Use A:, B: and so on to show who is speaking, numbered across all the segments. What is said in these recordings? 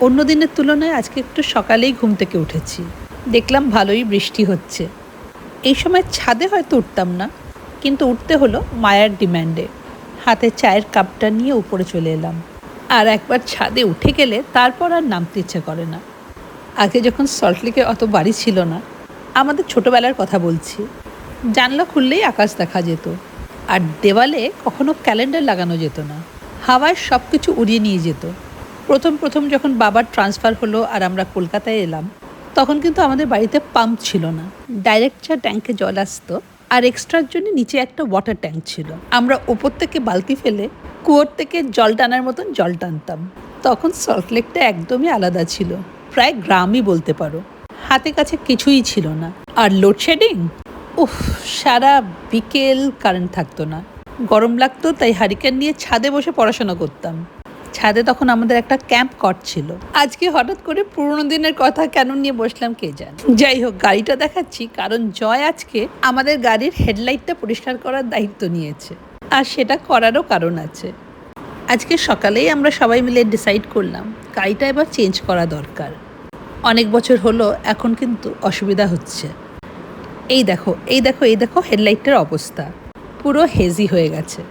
A: অন্য দিনের তুলনায় আজকে একটু সকালেই ঘুম থেকে উঠেছি। দেখলাম ভালোই বৃষ্টি হচ্ছে। এই সময় ছাদে হয়তো উঠতাম না, কিন্তু উঠতে হলো মায়ার ডিম্যান্ডে। হাতে চায়ের কাপটা নিয়ে উপরে চলে এলাম। আর একবার ছাদে উঠে গেলে তারপর আর নামতে ইচ্ছে করে না। আগে যখন সল্টলেকে অত বাড়ি ছিল না, আমাদের ছোটবেলার কথা বলছি, জানলা খুললেই আকাশ দেখা যেত। আর দেওয়ালে কখনো ক্যালেন্ডার লাগানো যেত না, হাওয়ায় সব কিছু উড়িয়ে নিয়ে যেত। প্রথম প্রথম যখন বাবার ট্রান্সফার হলো আর আমরা কলকাতায় এলাম, তখন কিন্তু আমাদের বাড়িতে পাম্প ছিল না, ডাইরেক্ট যা ট্যাঙ্কে জল আসতো, আর এক্সট্রার জন্য নিচে একটা ওয়াটার ট্যাঙ্ক ছিল। আমরা ওপর থেকে বালতি ফেলে কুয়োর থেকে জল টানার মতন জল টানতাম। তখন সল্টলেকটা একদমই আলাদা ছিল, প্রায় গ্রামই বলতে পারো। হাতে কাছে কিছুই ছিল না। আর লোডশেডিং, উফ, সারা বিকেল কারেন্ট থাকতো না। গরম লাগতো, তাই হারিকেন নিয়ে ছাদে বসে পড়াশোনা করতাম। ছাদে তখন আমাদের একটা ক্যাম্প কট ছিল। আজকে হঠাৎ করে পুরোনো দিনের কথা কেন নিয়ে বসলাম কে জানে। যাই হোক, গাড়িটা দেখাচ্ছি কারণ জয় আজকে আমাদের গাড়ির হেডলাইটটা পরিষ্কার করার দায়িত্ব নিয়েছে। আর সেটা করারও কারণ আছে। আজকে সকালেই আমরা সবাই মিলে ডিসাইড করলাম গাড়িটা এবার চেঞ্জ করা দরকার। অনেক বছর হলো, এখন কিন্তু অসুবিধা হচ্ছে। এই দেখো, এই দেখো, এই দেখো হেডলাইটটার অবস্থা, পুরো হেজি হয়ে গেছে।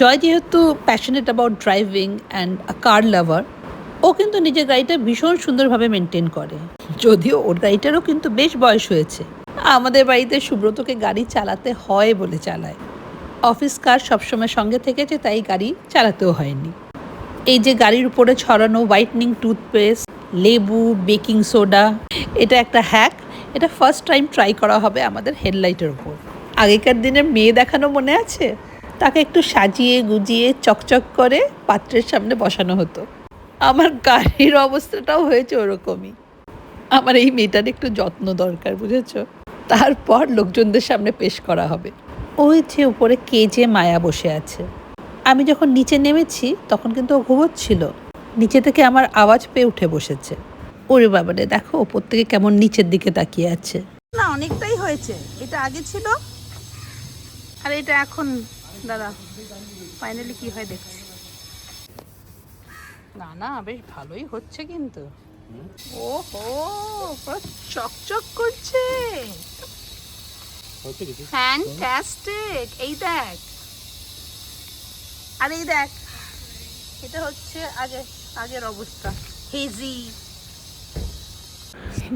A: জয় যেহেতু passionate about driving and a car lover, ও কিন্তু নিজের গাড়িটা ভীষণ সুন্দরভাবে মেনটেন করে। যদিও ওর গাড়িটারও কিন্তু বেশ বয়স হয়েছে। আমাদের বাড়িতে সুব্রতকে গাড়ি চালাতে হয় বলে চালায়। অফিস কার সবসময় সঙ্গে থেকেছে, তাই গাড়ি চালাতেও হয়নি। এই যে গাড়ির উপরে ছড়ানো হোয়াইটনিং টুথপেস্ট, লেবু, বেকিং সোডা, এটা একটা হ্যাক। এটা ফার্স্ট টাইম ট্রাই করা হবে আমাদের হেডলাইটের ওপর। আগেকার দিনের মেয়ে দেখানো মনে আছে? তাকে একটু সাজিয়ে গুজিয়ে চকচক করে পাত্রের সামনে বসানো হতো। আমার গাড়ির অবস্থাটাও হয়েছে ওরকমই। আমার এই মেয়েটার একটু যত্ন দরকার, বুঝেছ? তারপর লোকজনদের সামনে পেশ করা হবে। ওই যে উপরে কে যে মায়া বসে আছে। আমি যখন নিচে নেমেছি তখন কিন্তু ও ঘুমোচ্ছিল। নিচে থেকে আমার আওয়াজ পেয়ে উঠে বসেছে। ওরে বাবারে, দেখো ওপর থেকে কেমন নিচের দিকে তাকিয়ে আছে। না, অনেকটাই হয়েছে। এটা আগে ছিল আর এটা এখন। দাদা, ফাইনালি কি হয় দেখছি। না না, বেশ ভালোই হচ্ছে কিন্তু। ওহো, পুরো চকচক করছে। ফ্যান্টাস্টিক। এই দেখ, আর এই দেখ, এটা হচ্ছে আগের অবস্থা, হেজি।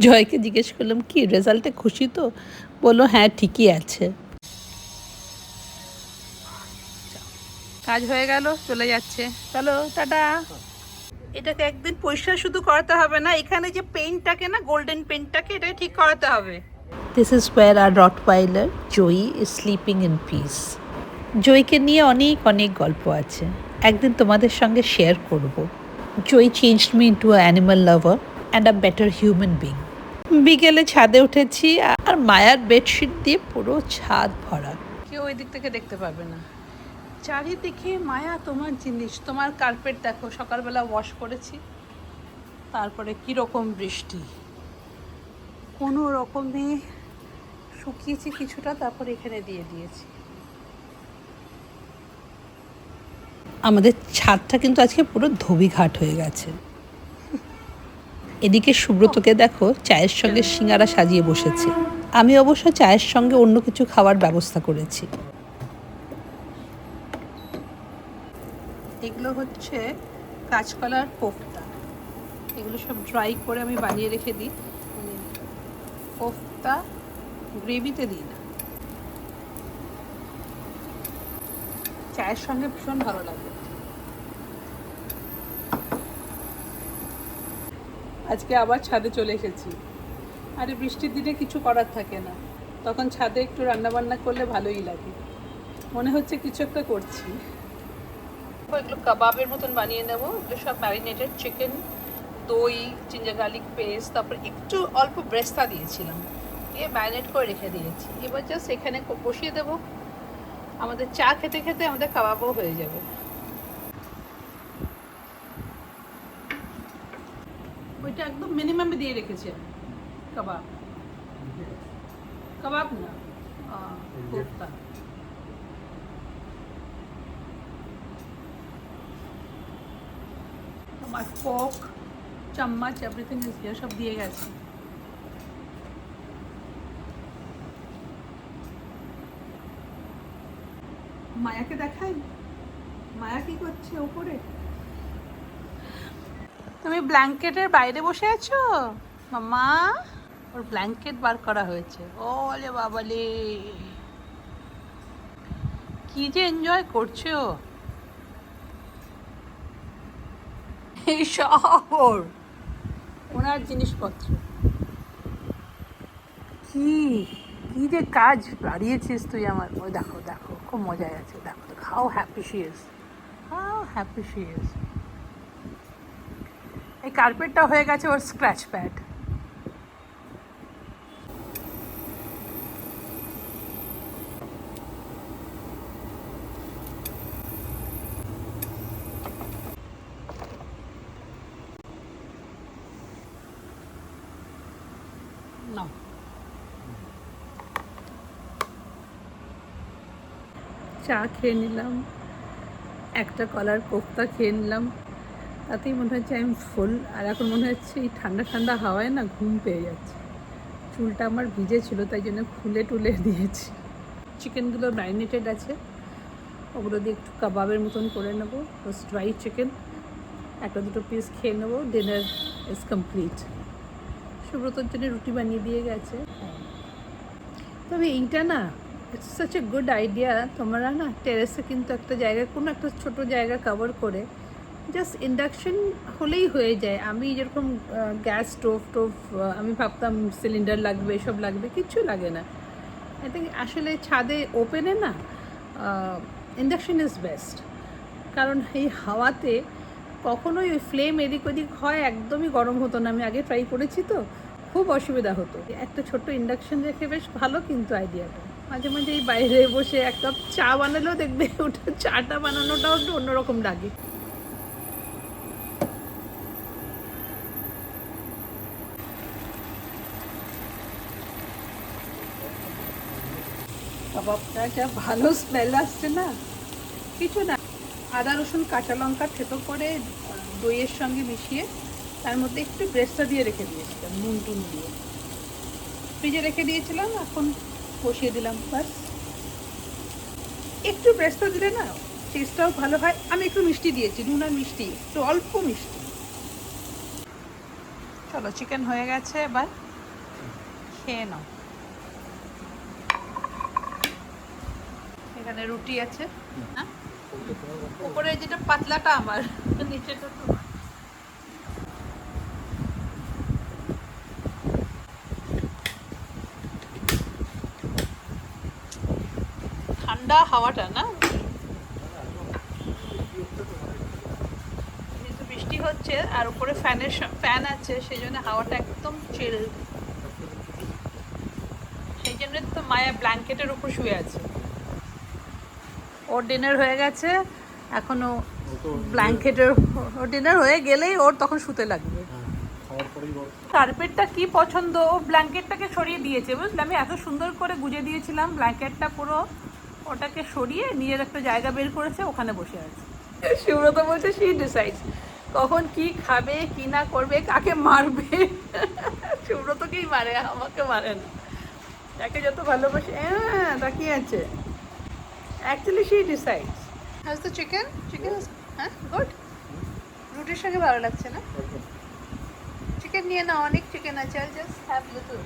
A: জয়কে জিজ্ঞেস করলাম কি রেজাল্টে খুশি তো? বললো হ্যাঁ, ঠিকই আছে। কাজ হয়ে গেল, চলে যাচ্ছে। চলো, টাটা। এটাকে একদিন পরিষ্কার শুধু করাতে হবে না, এখানে যে পেইন্টটাকে না, গোল্ডেন পেইন্টটাকে, এটাকে ঠিক করাতে হবে। This is where our Rottweiler Joy is sleeping in peace. জয়কে নিয়ে অনেক অনেক গল্প আছে, একদিন তোমাদের সঙ্গে শেয়ার করব। Joy changed me into a animal lover and a better human being. বিকেলে ছাদে উঠেছি আর মায়ার বেডশিট দিয়ে পুরো ছাদ ভরা। কেউ ওই দিক থেকে দেখতে পাবে না। চারিদিকে মায়া, তোমার জিনিস, তোমার কার্পেট দেখো, সকালবেলা ওয়াশ করেছি, তারপরে কীরকম বৃষ্টি, কোনো রকমে শুকিয়েছি কিছুটা, তারপরে এখানে দিয়ে দিয়েছি। আমাদের ছাদটা কিন্তু আজকে পুরো ধোবিঘাট হয়ে গেছে। এদিকে সুব্রতকে দেখো চায়ের সঙ্গে সিঙ্গারা সাজিয়ে বসেছে। আমি অবশ্য চায়ের সঙ্গে অন্য কিছু খাওয়ার ব্যবস্থা করেছি। এগুলো হচ্ছে কাঁচকলার কোফতা। এগুলো সব ড্রাই করে আমি বানিয়ে রেখে দিই। কোফতা গ্রেভিতে দিই না, চায়ের সঙ্গে ভীষণ ভালো লাগে। আজকে আবার ছাদে চলে এসেছি। আরে বৃষ্টির দিনে কিছু করার থাকে না, তখন ছাদে একটু রান্নাবান্না করলে ভালোই লাগে। মনে হচ্ছে কিছু একটা করছি। এগুলো কাবাবের মতন বানিয়ে নেবো। এগুলো সব ম্যারিনেটেড চিকেন, দই, জিঞ্জার গার্লিক পেস্ট, তারপর একটু অল্প ব্রেস্তা দিয়েছিলাম, দিয়ে ম্যারিনেট করে রেখে দিয়েছি। এবার জাস্ট এখানে বসিয়ে দেবো। আমাদের চা খেতে খেতে আমাদের কাবাবও হয়ে যাবে। ওইটা একদম মিনিমামে দিয়ে রেখেছি আমি। কাবাব, কাবাব না, কোফতা। আমার কোক, চামচ এভরিথিং ইজ হিয়ার, সব দিয়ে গেছে। মায়াকে দেখাই, মায়া কি করছে ওপরে। তুমি ব্ল্যাঙ্কেটের বাইরে বসে আছো মামা? ওর ব্ল্যাঙ্কেট বার করা হয়েছে। ওলে বাবালে, কি যে এনজয় করছো। এই শহর ওনার জিনিসপত্র, কি কি যে কাজ বাড়িয়েছিস তুই আমার। ওই দেখো দেখো, খুব মজায় আছে। দেখো দেখো, how happy she is, how happy she is. এই কার্পেটটা হয়ে গেছে ওর স্ক্র্যাচ প্যাড। নাও, চা খেয়ে নিলাম, একটা কলার কোফতা খেয়ে নিলাম, তাতেই মনে হচ্ছে আমি ফুল। আর এখন মনে হচ্ছে এই ঠান্ডা ঠান্ডা হাওয়ায় না ঘুম পেয়ে যাচ্ছে। চুলটা আমার ভিজে ছিল, তাই জন্য খুলে টুলে দিয়েছি। চিকেনগুলো ম্যারিনেটেড আছে, ওগুলো দিয়ে একটু কাবাবের মতন করে নেবো। জাস্ট ড্রাই চিকেন, একটা দুটো পিস খেয়ে নেবো। Dinner is complete. সুব্রতর জন্য রুটি বানিয়ে দিয়ে গেছে। তবে এইটা না, it's such a good idea. তোমরা না টেরেসে কিন্তু একটা জায়গা, কোনো একটা ছোট জায়গা কভার করে জাস্ট ইন্ডাকশন হলেই হয়ে যায়। আমি যেরকম গ্যাস টোভ আমি ভাবতাম সিলিন্ডার লাগবে, এসব লাগবে, কিচ্ছু লাগে না। আই থিঙ্ক আসলে ছাদে ওপেনে না ইন্ডাকশন ইজ বেস্ট। কারণ এই হাওয়াতে কখনোই ওই ফ্লেম এদিক ওদিক হয়, একদমই গরম হতো না। আমি আগে ট্রাই করেছি তো, খুব অসুবিধা হতো। একটা ছোট্ট ইন্ডাকশন রেখে বেশ ভালো কিন্তু আইডিয়াটা। মাঝে মাঝে এই বাইরে বসে এক কাপ চা বানালেও দেখবে ওটা চাটা বানানোটাও একটু অন্যরকম লাগে। কাবাবটা যা ভালো স্মেল আসছে না, কিছু না, আদা রসুন কাঁচা লঙ্কা থেতো করে দইয়ের সঙ্গে মিশিয়ে তার মধ্যে একটু ব্রেস্তা দিয়ে রেখে দিয়েছিলাম, নুন টুন দিয়ে ফ্রিজে রেখে দিয়েছিলাম। এখন বসিয়ে দিলাম, বাস। একটু ব্রেস্তা দিলে না টেস্টটাও ভালো হয়। আমি একটু মিষ্টি দিয়েছি, নুন আর মিষ্টি, একটু অল্প মিষ্টি। চলো, চিকেন হয়ে গেছে, এবার খেয়ে নাও। এখানে রুটি আছে, হ্যাঁ, উপরে যেটা পাতলাটা আমার, নিচেটা তোমার। ঠান্ডা হাওয়াটা না, যেহেতু বৃষ্টি হচ্ছে আর উপরে ফ্যান আছে, সেই জন্য হাওয়াটা একদম চিল। সেই জন্য তো মায়া ব্ল্যাঙ্কেটের উপর শুয়ে আছে। ওর ডিনার হয়ে গেছে, এখনো ব্ল্যাঙ্কেটের, ওর ডিনার হয়ে গেলেই ওর তখন শুতে লাগবে। কার্পেটটা কি পছন্দ, ও ব্ল্যাঙ্কেটটাকে সরিয়ে দিয়েছে, বুঝলে? আমি এত সুন্দর করে গুজে দিয়েছিলাম ব্ল্যাঙ্কেটটা, পুরো ওটাকে সরিয়ে নিজের একটা জায়গা বের করেছে, ওখানে বসে আছে। সুব্রত বলছে শি ডিসাইডস কখন কি খাবে, কি না করবে, কাকে মারবে। সুব্রতকেই মারে, আমাকে মারে না। তাকে যত ভালোবাসে, হ্যাঁ তাকিয়ে আছে। Actually she decides. House the chicken? Chicken হ্যাঁ গুড। রুটির সঙ্গে ভালো লাগছে না? চিকেন নিয়ে না, অনেক চিকেন আছে, আই জাস্ট হ্যাভ লিটল,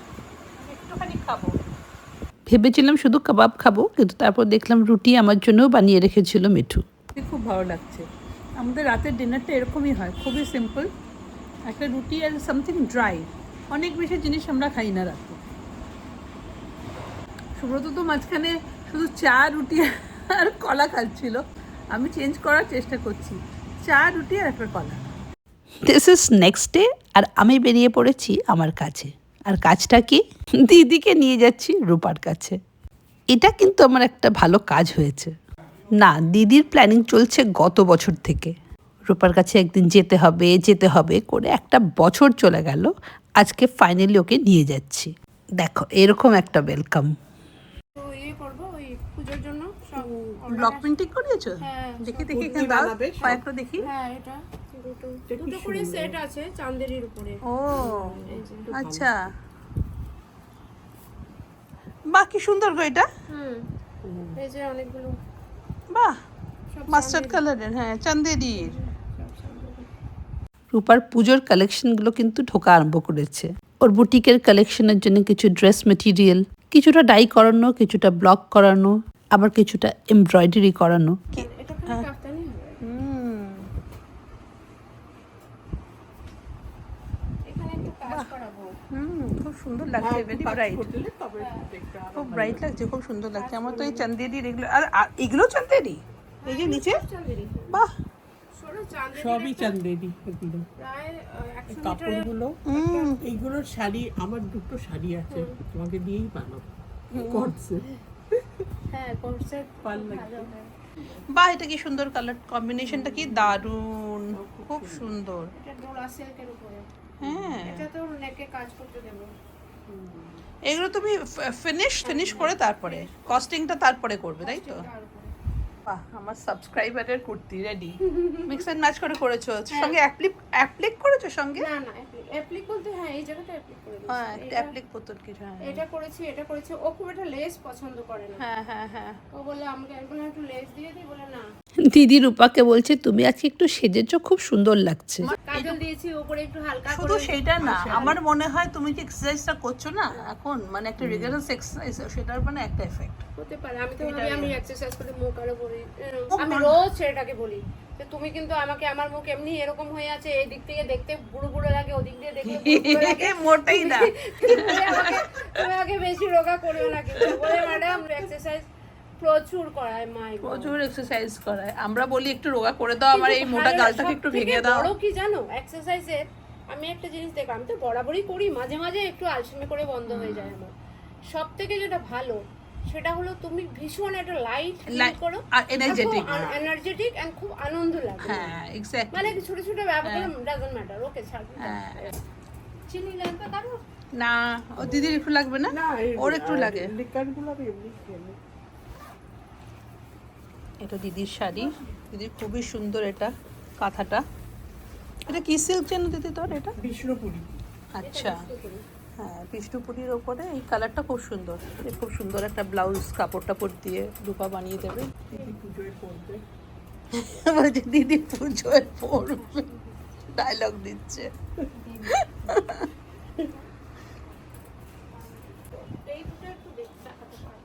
A: একটুখানি খাবো। ভেবেছিলাম শুধু কাবাব খাবো, কিন্তু তারপর দেখলাম রুটি আমার জন্যও বানিয়ে রেখেছিল মিঠু। খুব ভালো লাগছে। আমাদের রাতের ডিনারটা এরকমই হয়, খুবই সিম্পল, একটা রুটি আর সামথিং ড্রাই। অনেক বেশি জিনিস আমরা খাই না রাতে। সুব্রত তো মাঝখানে শুধু চা রুটি আর কলা খাচ্ছিল, আমি চেঞ্জ করার চেষ্টা করছি, চা রুটি আর একটা কলা। দিস ইজ নেক্সট ডে, আর আমি বেরিয়ে পড়েছি আমার কাছে। আর কাজটা কি? দিদিকে নিয়ে যাচ্ছি রূপার কাছে। এটা কিন্তু আমার একটা ভালো কাজ হয়েছে। না, দিদির প্ল্যানিং চলছে গত বছর থেকে। রূপার কাছে একদিন যেতে হবে করে একটা বছর চলে গেল। আজকে ফাইনালি ওকে নিয়ে যাচ্ছি। দেখো, এরকম একটা ওয়েলকাম।
B: তো করবো ওই পূজার জন্য সব
A: ব্লক প্রিন্টিং করিয়েছো?
B: হ্যাঁ,
A: দেখি এখানে দাও, কয়েকটা দেখি।
B: হ্যাঁ, এটা দুটো
C: এটা কি
B: দুটো করে
C: সুন্দর।
B: সেট আছে চান্দেরির উপরে।
A: ও
B: এই যে।
A: আচ্ছা, বাহ কি সুন্দর গো এটা।
B: এই যে অনেকগুলো
A: বাহ,
B: সব
A: মাস্টার্ড
B: চান্দেরি।
A: কালারের, হ্যাঁ চান্দেরির।
B: সব চান্দেরি।
A: রূপার পুজোর কালেকশনগুলো কিন্তু ঢোকা আরম্ভ করেছে। ওর বুটিকের কালেকশনের জন্য কিছু ড্রেস মেটেরিয়াল, কিছুটা ডাই করানো, কিছুটা ব্লক করানো, আবার কিছুটা এমব্রয়ডারি করানো।
B: এটা খালি কাফতানি হবে। এখানে একটু কাজ করাবো।
A: খুব সুন্দর
C: হ্যাঁ,
A: লাগছে,
C: একটু
A: ভেরি
C: কাজ
A: ব্রাইট,
C: করে দিলে তবে দেখতে আরো
A: খুব
C: ভালো
A: ব্রাইট
C: লাগে।
A: লাগছে, খুব সুন্দর লাগছে। আমার তো এই চান্দেরির এগুলো, আর এগুলো চান্দেরি, এই যে নিচে,
B: সব চান্দেরি।
A: বাহ।
B: সরো চান্দেরি।
C: সবই চান্দেরি এগুলো।
B: প্রায় 100 মিটারের
C: কাপড়গুলো, এইগুলোর শাড়ি, আমার দুটো শাড়ি আছে, তোমাকে দিয়েই বানাবো করছে।
B: হ্যাঁ কনসেপ্ট
C: ভালো লাগছে।
B: ভালো হয়।
A: বাহ, এটা কি সুন্দর কালার কম্বিনেশনটা, কি দারুণ, খুব সুন্দর।
B: এটা ডোরা সিল্কের উপরে।
A: হ্যাঁ,
B: এটা তো নেকে কাজ করতে দেবো।
A: এগুলো তুমি ফিনিশ করে তারপরে কস্টিংটা তারপরে করবে, তাই তো?
B: তার উপরে।
A: বাহ, আমার সাবস্ক্রাইবারের kurti ready. Mix and match করে করেছো, সঙ্গে অ্যাপ্লিক করেছো সঙ্গে?
B: না না অ্যাপ্লিক বলতে হ্যাঁ এই জায়গাটা অ্যাপ্লিক করে দিয়েছি।
A: হ্যাঁ, একটা অ্যাপ্লিক বোতল কিছু, হ্যাঁ
B: এটা করেছি ও খুব একটা লেস পছন্দ করে না।
A: হ্যাঁ হ্যাঁ হ্যাঁ।
B: ও বলে আমাকে একবার একটু লেস দিয়ে দিই, বলে না।
A: দিদি রূপাকে বলছে তুমি আজকে একটু সেজেছো, খুব সুন্দর লাগছে।
B: কাজল দিয়েছি উপরে একটু হালকা করে।
A: শুধু সেইটা না, আমার মনে হয় তুমি যে এক্সারসাইজটা করছো না এখন, মানে একটা রিগারাস এক্সারসাইজ, সেটার মানে একটা এফেক্ট।
B: হতে পারে। আমি তো ভাবি আমি এক্সারসাইজ করে মুখ আরো বলি। আমি রোজ সেটাকে বলি যে তুমি কিন্তু আমাকে, আমার মুখ এমনি এরকম হয়ে আছে, এই দিক থেকে দেখতে বুড়ো বুড়ো লাগে, ওদিক দিয়ে দেখতে বুড়ো বুড়ো লাগে।
A: মোটেই না।
B: তুমি আমাকে বেশি রোগা করিও না কিন্তু। বলে ম্যাডাম এক্সারসাইজ প্রচুর করায় মাই গড।
A: প্রচুর এক্সারসাইজ করায়, আমরা বলি একটু রোগা করে দাও, আমার এই মোটা গালটাকে একটু ভেঙে দাও।
B: বড় কি জানো এক্সারসাইজের, আমি একটা জিনিস দেখলাম, আমি তো বরাবরই করি, মাঝে মাঝে একটু আলসেমি করে বন্ধ হয়ে যায় আমার। সব থেকে যেটা ভালো সেটা হলো তুমি ভীষণ একটা লাইট ফিল করো
A: আর এনার্জেটিক।
B: এনার্জেটিক এন্ড খুব আনন্দ লাগে।
A: হ্যাঁ এক্স্যাক্টলি।
B: মানে ছোট ছোট ব্যাপারগুলো ডাজন্ট ম্যাটার, ওকে ছাড়।
A: হ্যাঁ।
B: চিনি লাগবে কারো?
A: না, ও দিদির একটু লাগবে না,
C: না,
A: ওর একটু লাগে।
C: লিকারগুলো আমি এমনি খেয়ে নিই।
A: এটা দিদির শাড়ি, দিদির খুবই সুন্দর এটা কাঁথাটা। এটা কি সিল্ক যেন দিদি তোর এটা?
C: বিষ্ণুপুরি।
A: আচ্ছা, হ্যাঁ বিষ্ণুপুরীর ওপরে এই কালারটা খুব সুন্দর। এ খুব সুন্দর একটা ব্লাউজ কাপড় টাপড় দিয়ে রূপা বানিয়ে দেবে।
C: দিদি পুজোয় পরবে।
A: বলছে দিদি পুজোয় পড়বে, ডায়লগ দিচ্ছে।
B: এই দুটো একটু দেখতে দেখাতে পারো।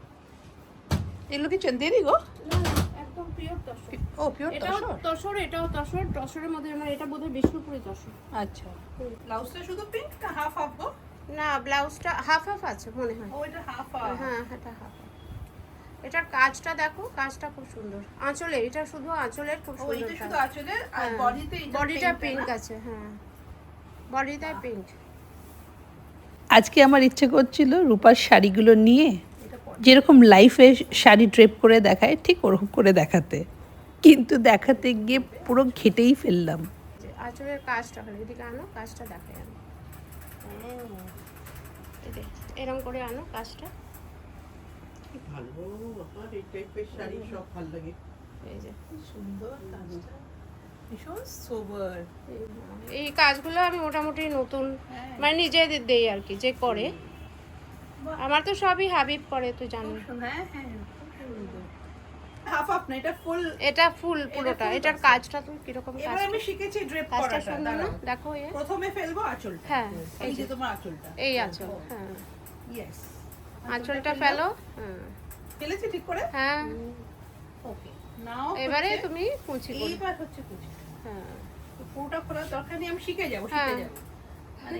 A: এগুলো কি চন্দেরি গো?
B: না না একদম পিওর তসর।
A: ও পিওর
B: এটাও
A: তসর।
B: তসর, এটাও তসর। তসরের মধ্যে আমার এটা বোধহয় বিষ্ণুপুরি তসর।
A: আচ্ছা, ব্লাউজটা শুধু পিঙ্ক না হাফ হাফ গো?
B: না ব্লাউজটা হাফ হাফ আছে মনে হয়।
A: ও এটা হাফ
B: হ্যাঁ এটা হাফ। এটার কাজটা দেখো, কাজটা খুব সুন্দর। আঁচলে, এটা শুধু আঁচলের খুব
A: ও
B: সুন্দর
A: এটা শুধু
B: কাজ।
A: আঁচলে, আর বডিতে
B: বডিটা পিঙ্ক আছে, হ্যাঁ বডিটা পিঙ্ক।
A: আজকে আমার ইচ্ছে করছিল রূপার শাড়িগুলো নিয়ে যেরকম লাইফে শাড়ি ড্রেপ করে দেখায় ঠিক ওরকম করে দেখাতে, কিন্তু দেখাতে গিয়ে পুরো ঘেটেই ফেললাম।
B: আঁচলের কাজটা হলো, এদিকে আনো, কাজটা দেখাই আনো। এরকম করে আনো কাজটা।
C: কি ভালো, আমার এই টাইপের শাড়ি সব ভালো লাগে।
B: এই যে
A: সুন্দর কাজটা, ভীষণ সোবার।
B: এই কাজগুলো আমি মোটামুটি নতুন মানে নিজেদের দেই আর কি, যে করে। আমার তো সবই হাবিব করে, তুই জানো।
A: হ্যাঁ হ্যাঁ, হাফ হাফ না, এটা ফুল।
B: এটা ফুল পুরোটা। এটার কাজটা তুমি কিরকম কাজ?
A: এবার আমি শিখেছি ড্রেপ
B: কাজটা
A: করাটা।
B: সুন্দর না? দেখো এ
A: প্রথমে ফেলবো আঁচলটা।
B: হ্যাঁ,
A: এই যে তোমার আঁচলটা।
B: এই আঁচল, হ্যাঁ
A: ইয়েস,
B: আঁচলটা ফেলো। হ্যাঁ
A: ফেলেছি ঠিক করে।
B: হ্যাঁ,
A: ওকে, নাও
B: এবারে তুমি কুচি করো।
A: এইবার হচ্ছে কুচি।
B: হ্যাঁ
A: তো পুরোটা খোলার দরকার নেই, আমি শিখে যাবো
B: হ্যাঁ।
A: মানে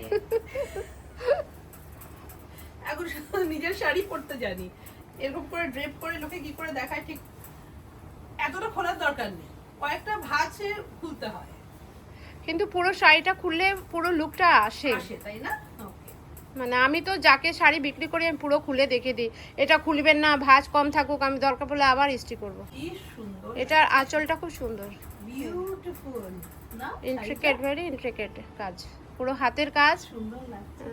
A: এখন শুধু নিজের শাড়ি পরতে জানি, এরকম করে ড্রেপ করে লোকে কি করে দেখায় ঠিক এতটা খোলার দরকার নেই, কয়েকটা ভাঁজে খুলতে হয়।
B: কিন্তু পুরো শাড়িটা খুললে পুরো লুকটা আসে।
A: আসে, তাই না? ওকে,
B: মানে আমি তো যাকে শাড়ি বিক্রি করি আমি পুরো খুলে দেখে দিই, এটা খুলবেন না, ভাঁজ কম থাকুক, আমি দরকার পড়লে আবার ইস্ত্রি করব।
A: কি সুন্দর,
B: এটার আঁচলটা খুব সুন্দর,
A: বিউটিফুল না?
B: ইন্ট্রিকেট, ভেরি ইন্ট্রিকেট কাজ, পুরো হাতের কাজ।
A: সুন্দর লাগছে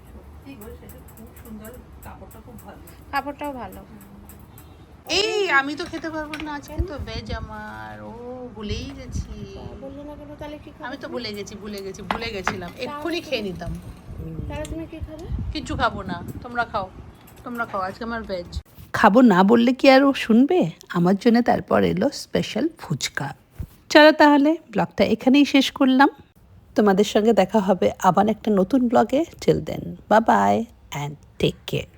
A: সত্যি গো, সেটা খুব সুন্দর, কাপড়টা খুব ভালো।
B: কাপড়টাও ভালো।
A: এই আমি তো খেতে পারবো না, আজকে তো ভেজ আমার। ও ভুলেই গেছি।
B: বললে না কেন? তাহলে কি খাবে?
A: আমি তো ভুলে গেছিলাম, এক্ষুনি খেয়ে নিতাম।
B: তাহলে তুমি কি খাবে?
A: কিচ্ছু খাবো না, তোমরা খাও আজকে আমার ভেজ। খাবো না বললে কি আর ও শুনবে? আমার জন্য তারপর এলো স্পেশাল ফুচকা। চলো তাহলে ব্লগটা এখানেই শেষ করলাম। তোমাদের সঙ্গে দেখা হবে আবার একটা নতুন ব্লগে। Till then, bye bye and take care.